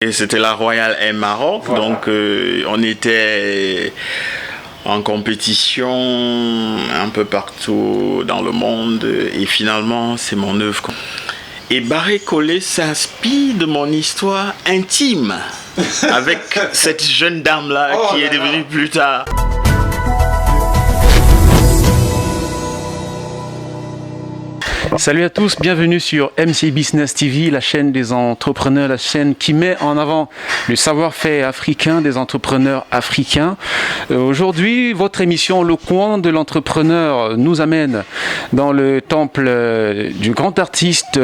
Et c'était la Royal Air Maroc, voilà. Donc on était en compétition un peu partout dans le monde et finalement c'est mon œuvre. Et Barré Collé s'inspire de mon histoire intime avec cette jeune dame-là qui est devenue plus tard. Salut à tous, bienvenue sur MC Business TV, la chaîne des entrepreneurs, la chaîne qui met en avant le savoir-faire africain des entrepreneurs africains. Aujourd'hui, votre émission Le Coin de l'entrepreneur nous amène dans le temple du grand artiste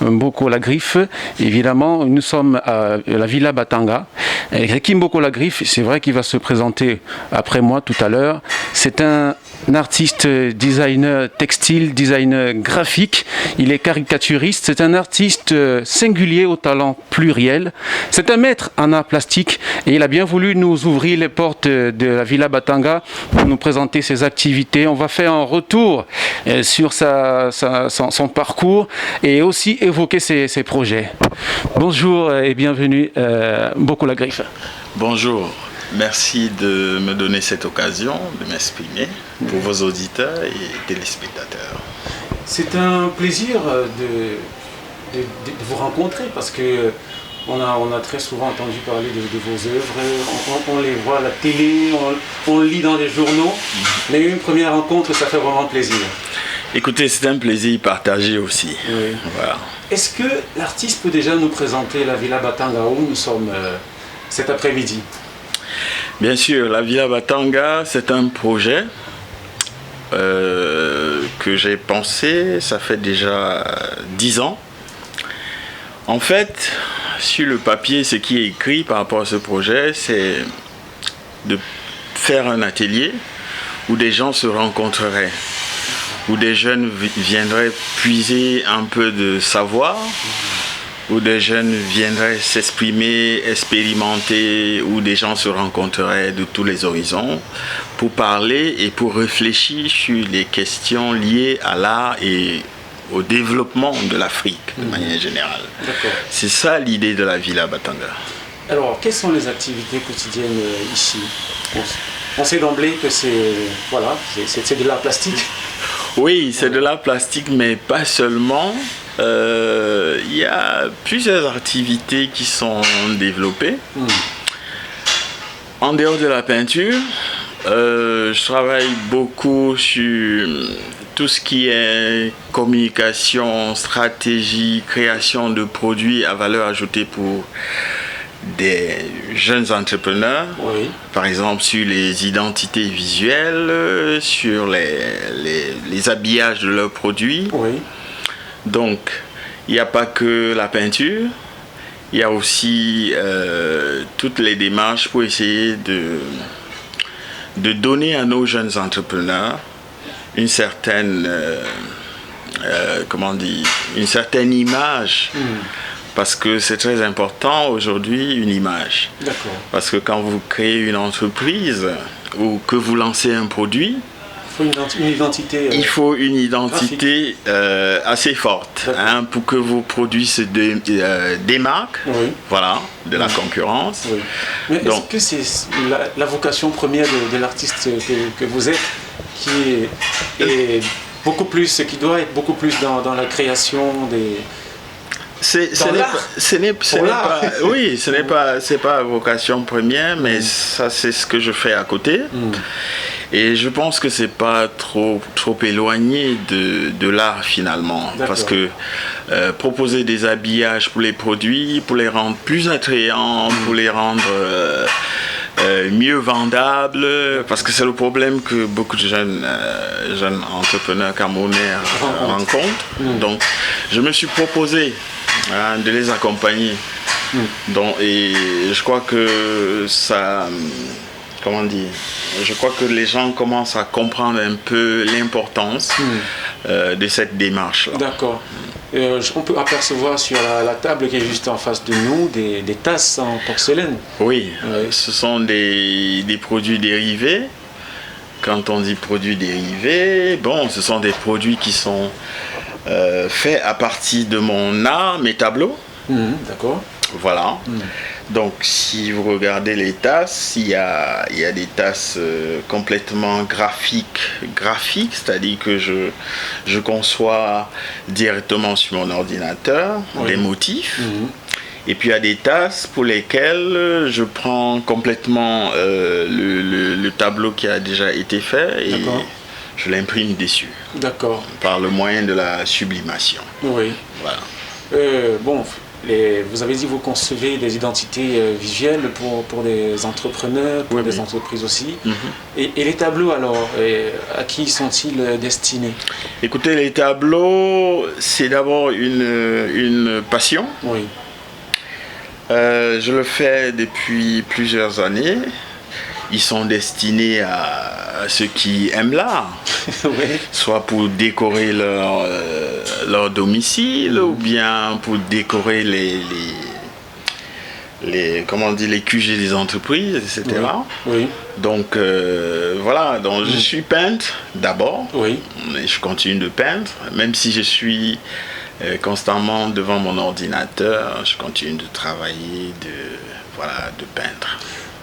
Mboko Lagriffe. Évidemment, nous sommes à la Villa Batanga. Reky Mboko Lagriffe, c'est vrai qu'il va se présenter après moi tout à l'heure. C'est un artiste designer textile, designer graphique, il est caricaturiste, c'est un artiste singulier au talent pluriel, c'est un maître en art plastique et il a bien voulu nous ouvrir les portes de la Villa Batanga pour nous présenter ses activités. On va faire un retour sur son parcours et aussi évoquer ses projets. Bonjour et bienvenue Mboko Lagriffe. Bonjour. Merci de me donner cette occasion de m'exprimer pour vos auditeurs et téléspectateurs. C'est un plaisir de vous rencontrer parce que on a très souvent entendu parler de vos œuvres, on les voit à la télé, on lit dans les journaux, mais une première rencontre, ça fait vraiment plaisir. Écoutez, c'est un plaisir partagé aussi. Oui. Voilà. Est-ce que l'artiste peut déjà nous présenter la Villa Batanga où nous sommes cet après-midi? Bien sûr, la Villa Batanga, c'est un projet que j'ai pensé, ça fait déjà 10 ans. En fait, sur le papier, ce qui est écrit par rapport à ce projet, c'est de faire un atelier où des gens se rencontreraient, où des jeunes viendraient puiser un peu de savoir, où des jeunes viendraient s'exprimer, expérimenter, où des gens se rencontreraient de tous les horizons pour parler et pour réfléchir sur les questions liées à l'art et au développement de l'Afrique de manière générale. C'est ça l'idée de la Villa Batanga. Alors, quelles sont les activités quotidiennes ici? On sait d'emblée que c'est de l'art plastique. Oui, c'est de l'art plastique, mais pas seulement. Il y a plusieurs activités qui sont développées. En dehors de la peinture, je travaille beaucoup sur tout ce qui est communication, stratégie, création de produits à valeur ajoutée pour des jeunes entrepreneurs, oui. Par exemple sur les identités visuelles, sur les habillages de leurs produits. Oui. Donc, il n'y a pas que la peinture, il y a aussi toutes les démarches pour essayer de donner à nos jeunes entrepreneurs une certaine, une certaine image. Parce que c'est très important aujourd'hui, une image. D'accord. Parce que quand vous créez une entreprise ou que vous lancez un produit, il faut une identité assez forte pour que vos produits se démarquent, oui. Voilà, de la concurrence. Oui. Mais est-ce que c'est la vocation première de l'artiste que vous êtes qui est beaucoup plus, qui doit être beaucoup plus dans la création des... Ce n'est pas vocation première, mais ça c'est ce que je fais à côté. Et je pense que c'est pas trop éloigné de l'art finalement. Parce que proposer des habillages pour les produits, pour les rendre plus attrayants, pour les rendre mieux vendables, parce que c'est le problème que beaucoup de jeunes entrepreneurs camerounais rencontrent. Donc je me suis proposé de les accompagner. Et je crois que ça... Comment dire? Je crois que les gens commencent à comprendre un peu l'importance de cette démarche-là. D'accord. On peut apercevoir sur la table qui est juste en face de nous des tasses en porcelaine. Oui, ce sont des produits dérivés. Quand on dit produits dérivés, ce sont des produits qui sont faits à partir de mon art, mes tableaux. D'accord. Voilà. Donc, si vous regardez les tasses, il y a des tasses complètement graphiques, c'est-à-dire que je conçois directement sur mon ordinateur des motifs. Et puis, il y a des tasses pour lesquelles je prends complètement le tableau qui a déjà été fait et je l'imprime dessus. D'accord. Par le moyen de la sublimation. Oui. Voilà. Bon, vous avez dit que vous concevez des identités visuelles pour des entrepreneurs, pour des entreprises aussi. Et les tableaux, alors, à qui sont-ils destinés? Écoutez, les tableaux, c'est d'abord une passion. Oui. Je le fais depuis plusieurs années. Ils sont destinés à ceux qui aiment l'art, soit pour décorer leur domicile ou bien pour décorer les QG des entreprises, etc. Oui. Donc voilà, donc je suis peintre d'abord, et je continue de peindre, même si je suis constamment devant mon ordinateur, je continue de travailler, de peindre.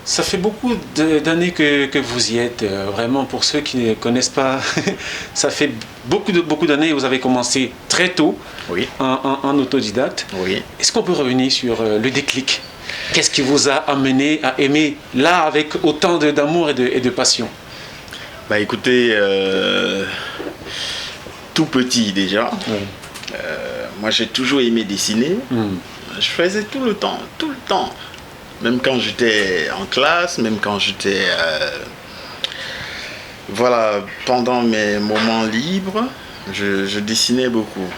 Ça fait beaucoup d'années que vous y êtes, vraiment pour ceux qui ne connaissent pas, ça fait beaucoup d'années, vous avez commencé très tôt en autodidacte. Oui. Est-ce qu'on peut revenir sur le déclic? Qu'est-ce qui vous a amené à aimer l'art avec autant d'amour et de passion? Bah écoutez, tout petit déjà, moi j'ai toujours aimé dessiner, je faisais tout le temps. Même quand j'étais en classe, même quand j'étais... pendant mes moments libres, je dessinais beaucoup.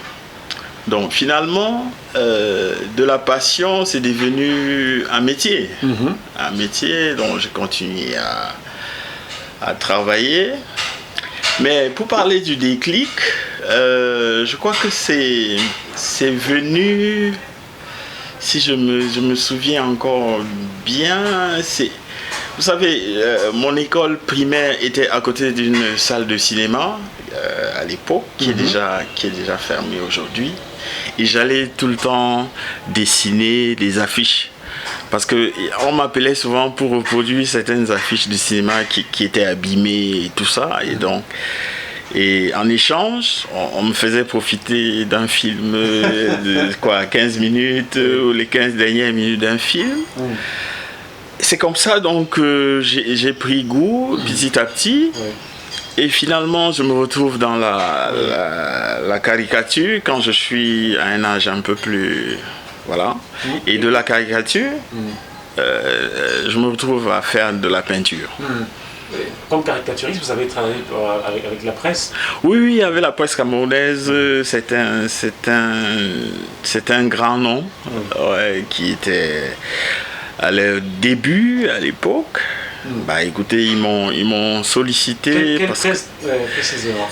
Donc finalement, de la passion, c'est devenu un métier. Un métier dont j'ai continué à travailler. Mais pour parler du déclic, je crois que c'est venu... Si je me souviens encore bien, vous savez, mon école primaire était à côté d'une salle de cinéma à l'époque, qui est déjà fermée aujourd'hui. Et j'allais tout le temps dessiner des affiches. Parce qu'on m'appelait souvent pour reproduire certaines affiches de cinéma qui étaient abîmées et tout ça. Et en échange, on me faisait profiter d'un film de 15 minutes ou les 15 dernières minutes d'un film. C'est comme ça donc que j'ai pris goût petit à petit. Et finalement, je me retrouve dans la caricature quand je suis à un âge un peu plus... Voilà. Et de la caricature, je me retrouve à faire de la peinture. Comme caricaturiste, vous avez travaillé avec la presse? Oui, avec la presse camerounaise, c'est un grand nom qui était à leur début, à l'époque. Bah écoutez, ils m'ont sollicité. Quelle presse précisément?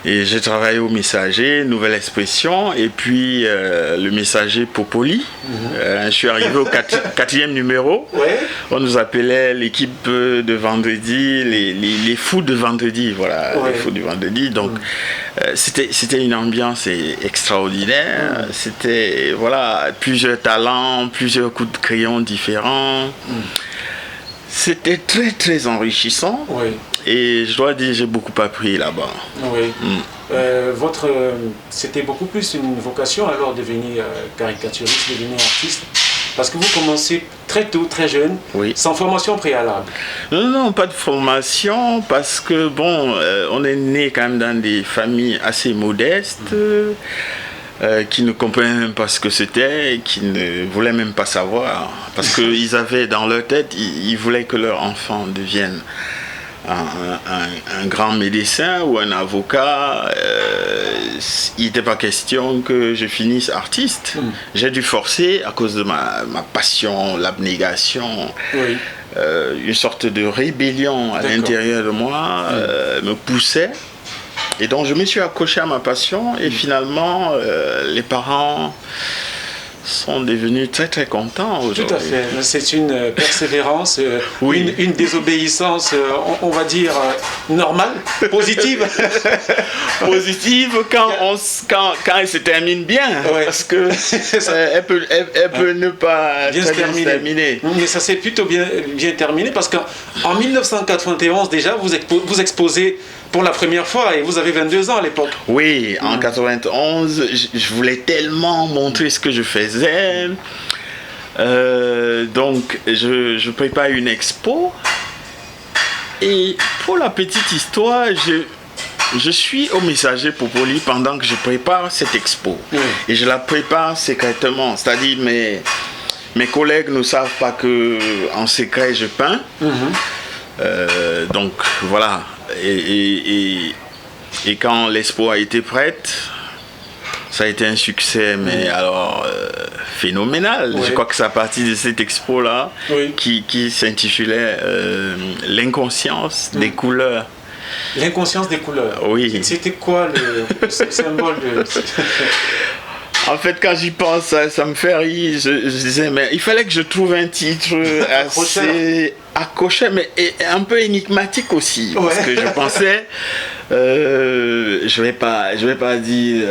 Et j'ai travaillé au Messager, Nouvelle Expression, et puis le Messager Popoli. Je suis arrivé au quatrième numéro. On nous appelait l'équipe de vendredi, les fous de vendredi, voilà, les fous du vendredi. Donc c'était une ambiance extraordinaire. C'était plusieurs talents, plusieurs coups de crayon différents. C'était très très enrichissant. Et je dois dire, j'ai beaucoup appris là-bas. C'était beaucoup plus une vocation alors de devenir caricaturiste, de devenir artiste, parce que vous commencez très tôt, très jeune, sans formation préalable. Non, pas de formation, parce que bon, on est né quand même dans des familles assez modestes. Qui ne comprenaient même pas ce que c'était, qui ne voulaient même pas savoir, parce qu'ils avaient dans leur tête, ils voulaient que leur enfant devienne un grand médecin ou un avocat. Il n'était pas question que je finisse artiste. J'ai dû forcer à cause de ma passion, l'abnégation, une sorte de rébellion à l'intérieur de moi me poussait. Et donc je me suis accroché à ma passion et finalement les parents sont devenus très très contents aujourd'hui. Tout à fait. C'est une persévérance, une désobéissance, on va dire, normale, positive. Positive quand elle se termine bien, parce que elle peut ne pas bien se terminer. Mais ça s'est plutôt bien terminé, parce qu'en 1991 déjà, vous exposez pour la première fois, et vous avez 22 ans à l'époque. Oui, en 91, je voulais tellement montrer ce que je faisais. Donc, je prépare une expo. Et pour la petite histoire, je suis au Messager Popoli pendant que je prépare cette expo. Et je la prépare secrètement. C'est-à-dire, mes collègues ne savent pas qu'en secret, je peins. Donc, voilà. Et quand l'expo a été prête, ça a été un succès, mais alors phénoménal. Je crois que c'est à partir de cette expo-là qui s'intitulait L'inconscience des couleurs. L'inconscience des couleurs. Oui. C'était quoi le symbole de... En fait, quand j'y pense, ça me fait rire. Je disais, mais il fallait que je trouve un titre assez accrocheur, mais un peu énigmatique aussi. Parce que je pensais, je vais pas dire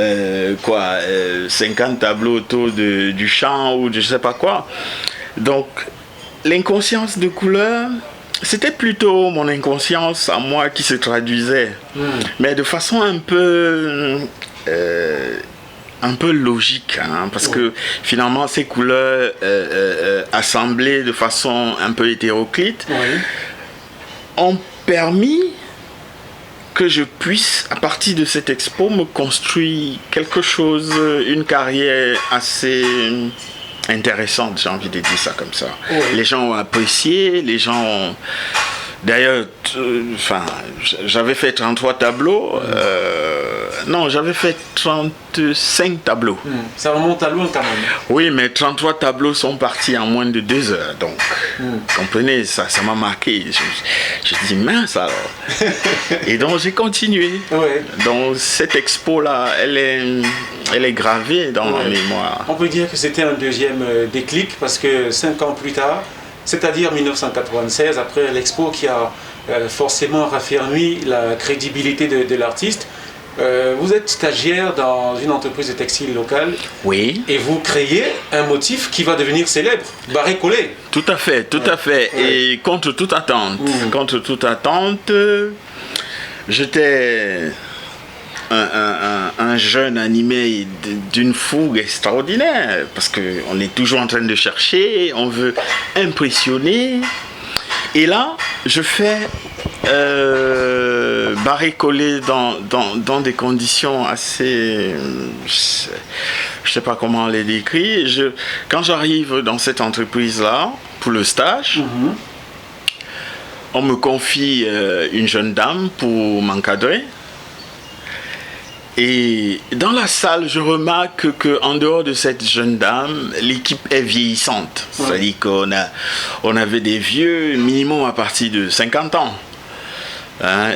50 tableaux autour du champ ou je sais pas quoi. Donc, l'inconscience de couleur, c'était plutôt mon inconscience à moi qui se traduisait. Mais de façon un peu logique, parce que finalement ces couleurs assemblées de façon un peu hétéroclite ont permis que je puisse, à partir de cette expo, me construire quelque chose, une carrière assez intéressante, j'ai envie de dire ça comme ça. Les gens ont apprécié, les gens ont... D'ailleurs, j'avais fait 33 tableaux. Non, j'avais fait 35 tableaux. Ça remonte à loin quand même. Oui, mais 33 tableaux sont partis en moins de 2 heures. Donc, comprenez, ça m'a marqué. Je dis, mince alors. Et donc, j'ai continué. Donc, cette expo-là, elle est gravée dans ma mémoire. On peut dire que c'était un deuxième déclic, parce que 5 ans plus tard, c'est-à-dire 1996, après l'expo qui a forcément raffermi la crédibilité de l'artiste, vous êtes stagiaire dans une entreprise de textile locale. Oui. Et vous créez un motif qui va devenir célèbre, barré-collé. Tout à fait, tout à fait. Et contre toute attente, j'étais un jeune animé d'une fougue extraordinaire, parce qu'on est toujours en train de chercher, on veut impressionner. Et là, je fais barré-collé dans des conditions assez... Je sais pas comment les décrire. Quand j'arrive dans cette entreprise-là, pour le stage, on me confie une jeune dame pour m'encadrer. Et dans la salle, je remarque qu'en dehors de cette jeune dame, l'équipe est vieillissante. C'est-à-dire qu'on avait des vieux, minimum à partir de 50 ans.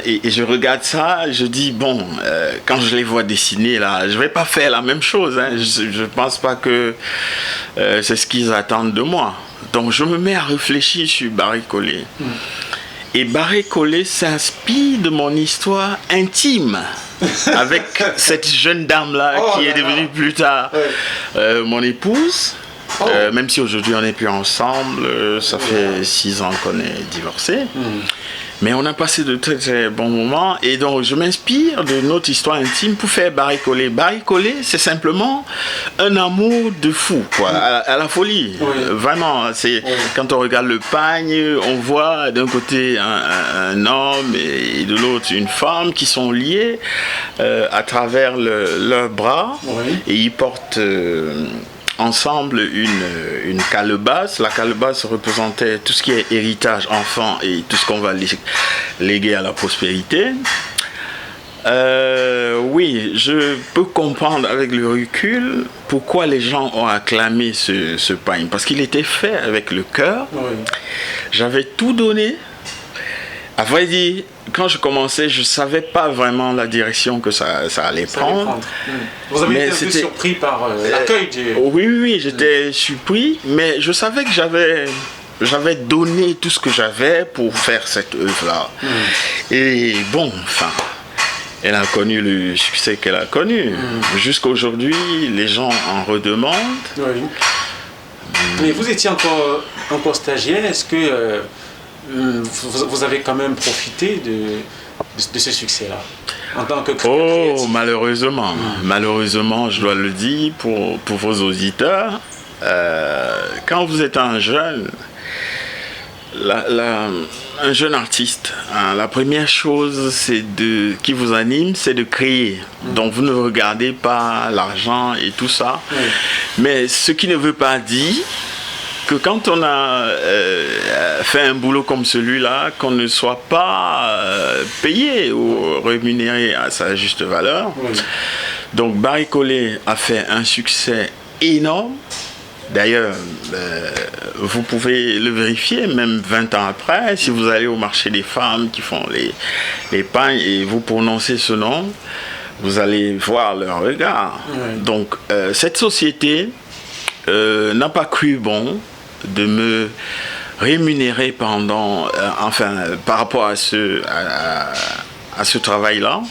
Et je regarde ça, je dis, bon, quand je les vois dessiner là, je ne vais pas faire la même chose. Je ne pense pas que c'est ce qu'ils attendent de moi. Donc je me mets à réfléchir sur barré-collé. Et barré-collé s'inspire de mon histoire intime avec cette jeune dame-là qui est devenue plus tard mon épouse. Même si aujourd'hui on n'est plus ensemble, ça fait 6 ans qu'on est divorcés. Mais on a passé de très très bons moments, et donc je m'inspire de notre histoire intime pour faire barré-collé. Barré-collé, c'est simplement un amour de fou, quoi, à la folie. Vraiment, c'est quand on regarde le pagne, on voit d'un côté un homme et de l'autre une femme qui sont liés à travers leurs bras, et ils portent ensemble une calebasse. La calebasse représentait tout ce qui est héritage, enfant, et tout ce qu'on va léguer à la prospérité. Oui, je peux comprendre avec le recul pourquoi les gens ont acclamé ce pagne, parce qu'il était fait avec le cœur. J'avais tout donné, À vrai dire, quand je commençais, je ne savais pas vraiment la direction que ça allait prendre. Vous avez été un peu surpris par l'accueil du... Oui, j'étais surpris, mais je savais que j'avais donné tout ce que j'avais pour faire cette œuvre-là. Et bon, enfin, elle a connu le succès qu'elle a connu. Jusqu'à aujourd'hui, les gens en redemandent. Oui. Mais vous étiez encore stagiaire, est-ce que vous avez quand même profité de ce succès-là en tant que créatif? Oh, malheureusement. Malheureusement, je dois le dire pour vos auditeurs, quand vous êtes un jeune, un jeune artiste, hein, la première chose qui vous anime, c'est de créer. Donc vous ne regardez pas l'argent et tout ça. Mais ce qui ne veut pas dire que quand on a fait un boulot comme celui-là, qu'on ne soit pas payé ou rémunéré à sa juste valeur. Donc Barry Collet a fait un succès énorme. D'ailleurs, vous pouvez le vérifier, même 20 ans après, si vous allez au marché des femmes qui font les pagnes et vous prononcez ce nom, vous allez voir leur regard. Donc, cette société n'a pas cru bon de me rémunérer par rapport à ce travail-là,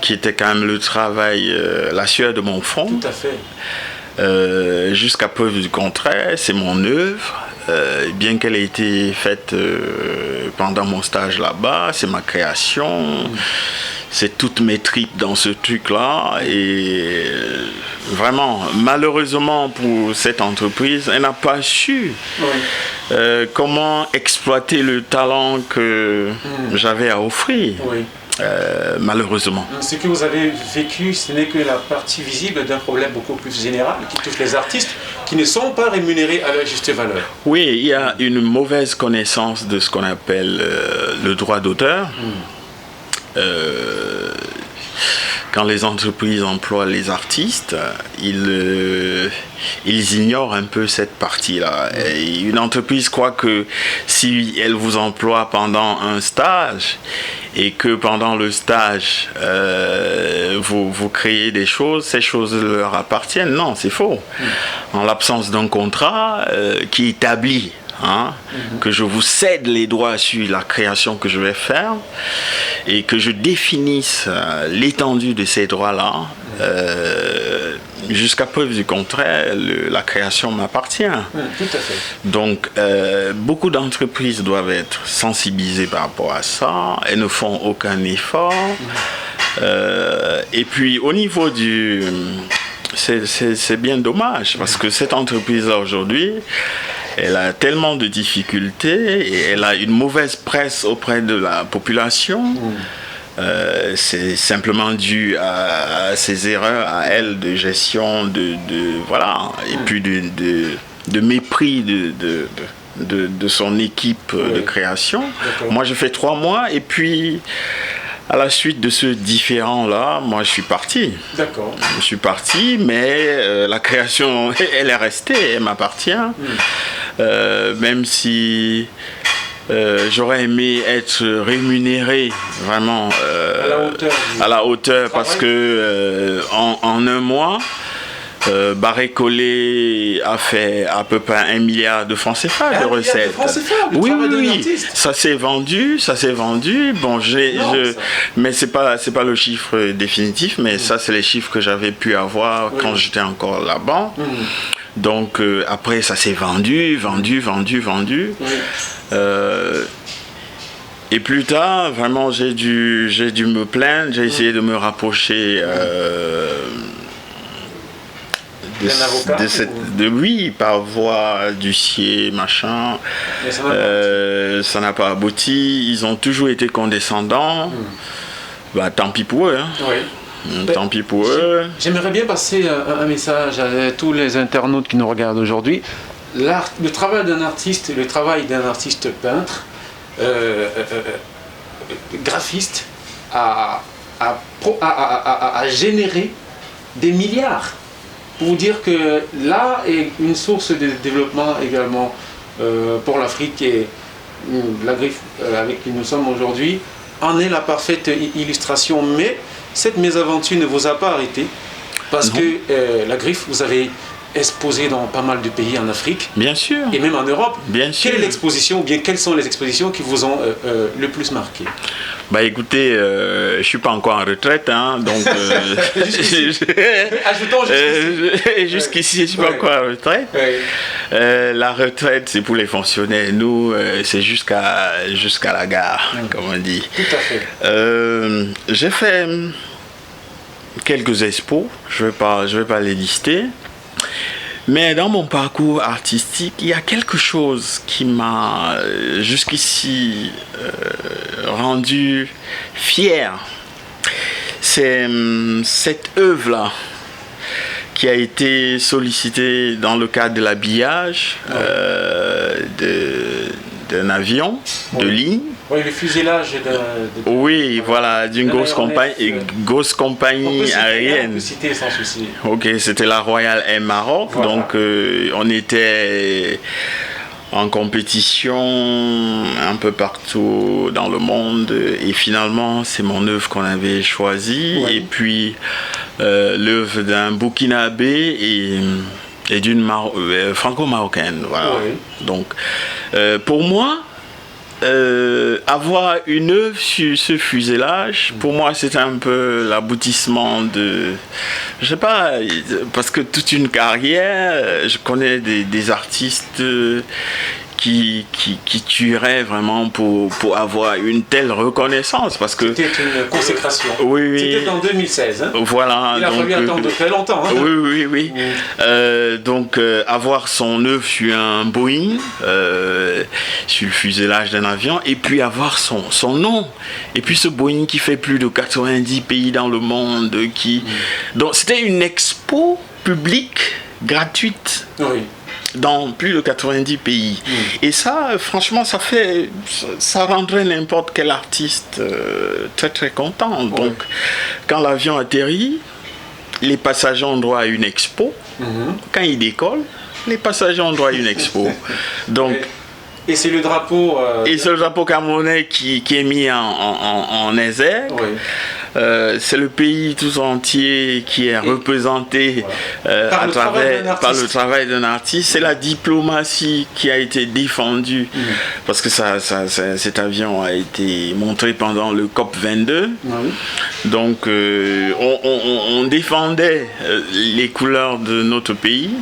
qui était quand même le travail, la sueur de mon front. Tout à fait. Jusqu'à preuve du contraire, c'est mon œuvre, bien qu'elle ait été faite pendant mon stage là-bas, c'est ma création, c'est toutes mes tripes dans ce truc-là, et vraiment, malheureusement pour cette entreprise, elle n'a pas su comment exploiter le talent que j'avais à offrir. Malheureusement. Ce que vous avez vécu, ce n'est que la partie visible d'un problème beaucoup plus général qui touche les artistes qui ne sont pas rémunérés à leur juste valeur. Oui, il y a une mauvaise connaissance de ce qu'on appelle le droit d'auteur. Quand les entreprises emploient les artistes, ils ignorent un peu cette partie-là. Et une entreprise croit que si elle vous emploie pendant un stage et que pendant le stage, vous créez des choses, ces choses leur appartiennent. Non, c'est faux. En l'absence d'un contrat qui établit que je vous cède les droits sur la création que je vais faire et que je définisse l'étendue de ces droits-là, jusqu'à preuve du contraire, la création m'appartient. Tout à fait. Donc, beaucoup d'entreprises doivent être sensibilisées par rapport à ça. Elles ne font aucun effort. Et puis, au niveau du... C'est bien dommage, parce que cette entreprise-là, aujourd'hui, elle a tellement de difficultés et elle a une mauvaise presse auprès de la population. C'est simplement dû à ses erreurs, à elle, de gestion, voilà, et puis de mépris de son équipe de création. Moi, je fais 3 mois et puis... À la suite de ce différend-là, moi je suis parti. D'accord. Je suis parti, mais la création, elle est restée, elle m'appartient. Même si j'aurais aimé être rémunéré vraiment à la hauteur parce que en un mois, Barry Collet a fait à peu près 1 milliard de francs CFA de recettes. Oui, ça s'est vendu. Bon, mais c'est pas le chiffre définitif, mais ça c'est les chiffres que j'avais pu avoir quand j'étais encore là-bas. Donc après ça s'est vendu. Et plus tard, vraiment j'ai dû me plaindre, j'ai essayé de me rapprocher. Oui, par voie d'huissier, machin. Ça n'a pas abouti. Ils ont toujours été condescendants. Bah, tant pis pour eux. Tant pis pour eux. J'aimerais bien passer un message à tous les internautes qui nous regardent aujourd'hui. Le travail d'un artiste, le travail d'un artiste peintre, graphiste, a généré des milliards. Pour vous dire que là est une source de développement également pour l'Afrique et la griffe avec qui nous sommes aujourd'hui en est la parfaite illustration. Mais cette mésaventure ne vous a pas arrêté parce que la griffe, vous avez exposé dans pas mal de pays en Afrique. Bien sûr. Et même en Europe. Bien sûr. Quelle est l'exposition ou bien quelles sont les expositions qui vous ont le plus marqué? Bah écoutez, je suis pas encore en retraite, hein, donc jusqu'ici je suis pas encore en retraite. La retraite c'est pour les fonctionnaires, nous c'est jusqu'à la gare, comme on dit. Tout à fait. J'ai fait quelques expos, je vais pas les lister. Mais dans mon parcours artistique, il y a quelque chose qui m'a jusqu'ici rendu fier. C'est cette œuvre-là qui a été sollicitée dans le cadre de l'habillage d'un avion de ligne. Oui, le fuselage oui, voilà, d'une grosse compagnie aérienne. On peut citer sans souci. Ok, c'était la Royal Air Maroc, voilà. Donc on était en compétition un peu partout dans le monde et finalement c'est mon œuvre qu'on avait choisie, ouais. Et puis l'œuvre d'un Burkinabé et d'une franco-marocaine, voilà. Ouais. Donc pour moi, avoir une œuvre sur ce fuselage, pour moi c'est un peu l'aboutissement de, je sais pas, parce que toute une carrière, je connais des artistes qui tueraient vraiment pour avoir une telle reconnaissance, parce que c'était une consécration. Oui. C'était en 2016. Hein. Voilà. Il a fallu attendre très longtemps. Hein. Oui. Donc avoir son œuvre sur un Boeing, sur le fuselage d'un avion, et puis avoir son nom, et puis ce Boeing qui fait plus de 90 pays dans le monde, donc c'était une expo publique gratuite. Oui. Dans plus de 90 pays. Et ça, franchement, ça rendrait n'importe quel artiste très très content. Donc, quand l'avion atterrit, les passagers ont droit à une expo. Quand il décolle, les passagers ont droit à une expo. Donc, et c'est le drapeau... et c'est le drapeau camerounais qui est mis en exergue. C'est le pays tout entier qui est représenté par le travail d'un artiste. C'est la diplomatie qui a été défendue parce que cet avion a été montré pendant le COP 22. Donc on défendait les couleurs de notre pays.